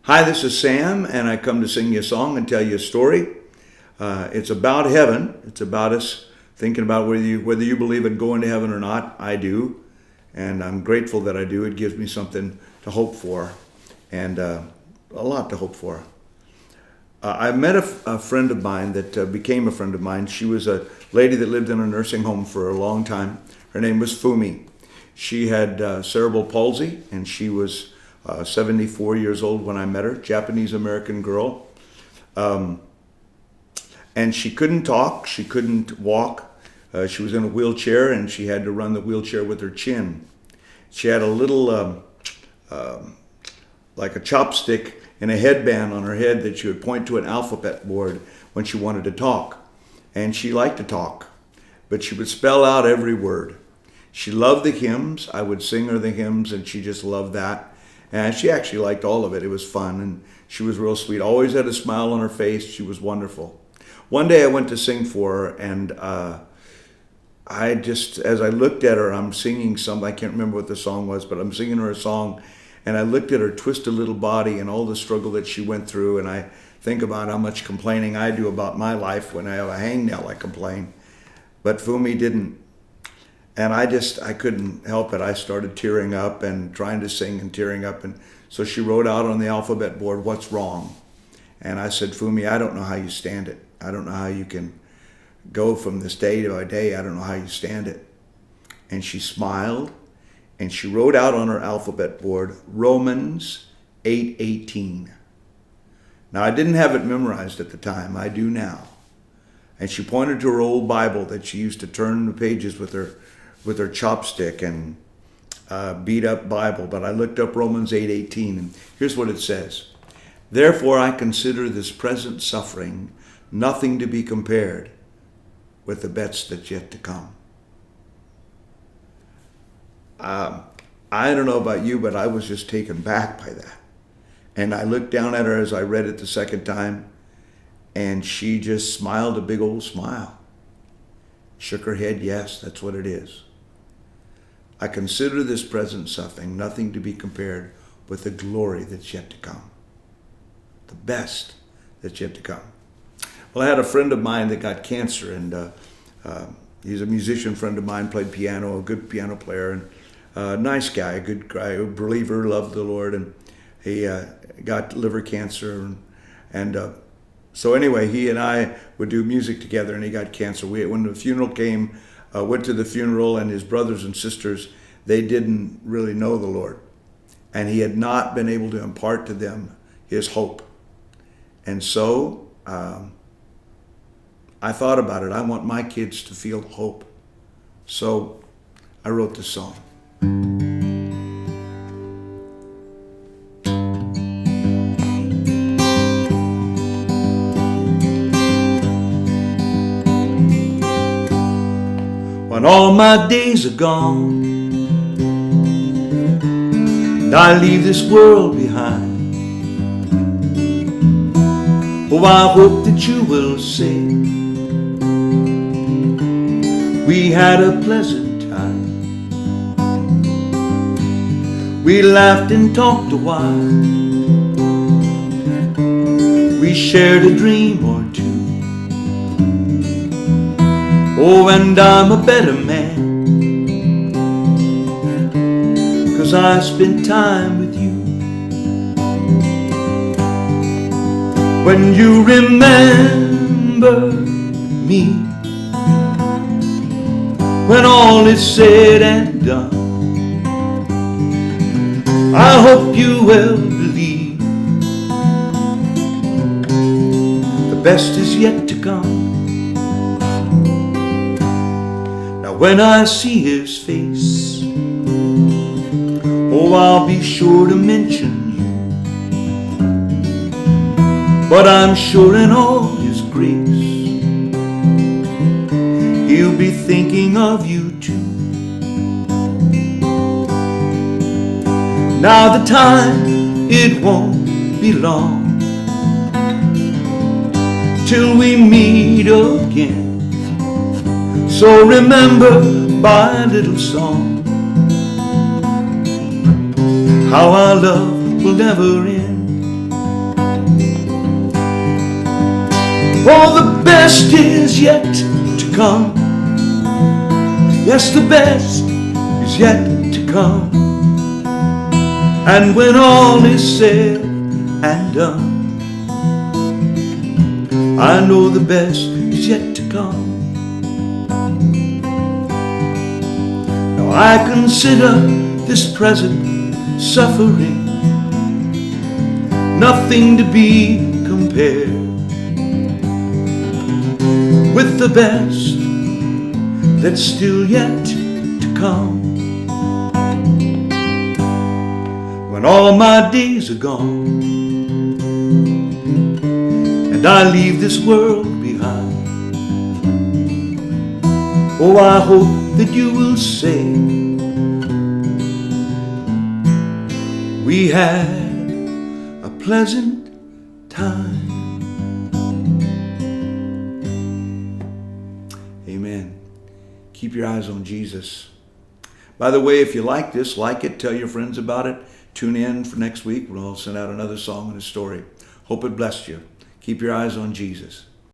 Hi, this is Sam, and I come to sing you a song and tell you a story. It's about heaven. It's about us thinking about whether you believe in going to heaven or not. I do, and I'm grateful that I do. It gives me something to hope for, and a lot to hope for. I met a friend of mine that became a friend of mine. She was a lady that lived in a nursing home for a long time. Her name was Fumi. She had cerebral palsy, and she was 74 years old when I met her, Japanese-American girl. And she couldn't talk, she couldn't walk. She was in a wheelchair, and she had to run the wheelchair with her chin. She had a little, like a chopstick and a headband on her head that she would point to an alphabet board when she wanted to talk. And she liked to talk, but she would spell out every word. She loved the hymns. I would sing her the hymns, and she just loved that. And she actually liked all of it. It was fun, and she was real sweet. Always had a smile on her face. She was wonderful. One day I went to sing for her, and as I looked at her, I'm singing something. I can't remember what the song was, but I'm singing her a song, and I looked at her twisted little body and all the struggle that she went through, and I think about how much complaining I do about my life. When I have a hangnail, I complain. But Fumi didn't. And I couldn't help it. I started tearing up and trying to sing and tearing up. And so she wrote out on the alphabet board, "What's wrong?" And I said, "Fumi, I don't know how you stand it. I don't know how you can go from this day to day. I don't know how you stand it." And she smiled, and she wrote out on her alphabet board, Romans 8:18. Now, I didn't have it memorized at the time. I do now. And she pointed to her old Bible that she used to turn the pages with her chopstick and beat up Bible. But I looked up Romans 8:18, and here's what it says. "Therefore I consider this present suffering nothing to be compared with the best that's yet to come." I don't know about you, but I was just taken back by that. And I looked down at her as I read it the second time, and she just smiled a big old smile. Shook her head, yes, that's what it is. "I consider this present suffering nothing to be compared with the glory that's yet to come." The best that's yet to come. Well, I had a friend of mine that got cancer, and he's a musician friend of mine, played piano, a good piano player, and a nice guy, a good guy, a believer, loved the Lord, and he got liver cancer, and so anyway, he and I would do music together, and he got cancer. When the funeral came, went to the funeral, and his brothers and sisters, they didn't really know the Lord. And he had not been able to impart to them his hope. And so I thought about it. I want my kids to feel hope. So I wrote this song. When all my days are gone and I leave this world behind, oh, I hope that you will say we had a pleasant time. We laughed and talked a while. We shared a dream or two. Oh, and I'm a better man 'cause I spent time with you. When you remember me, when all is said and done, I hope you will believe the best is yet to come. When I see his face, oh, I'll be sure to mention you. But I'm sure in all his grace, he'll be thinking of you too. Now the time, it won't be long till we meet again. So remember my little song, how our love will never end. Oh, the best is yet to come. Yes, the best is yet to come. And when all is said and done, I know the best is yet to come. Now I consider this present suffering nothing to be compared with the best that's still yet to come. When all my days are gone and I leave this world behind, oh, I hope that you will say we had a pleasant time. Amen. Keep your eyes on Jesus. By the way, if you like this, like it, tell your friends about it. Tune in for next week when I'll send out another song and a story. Hope it blessed you. Keep your eyes on Jesus.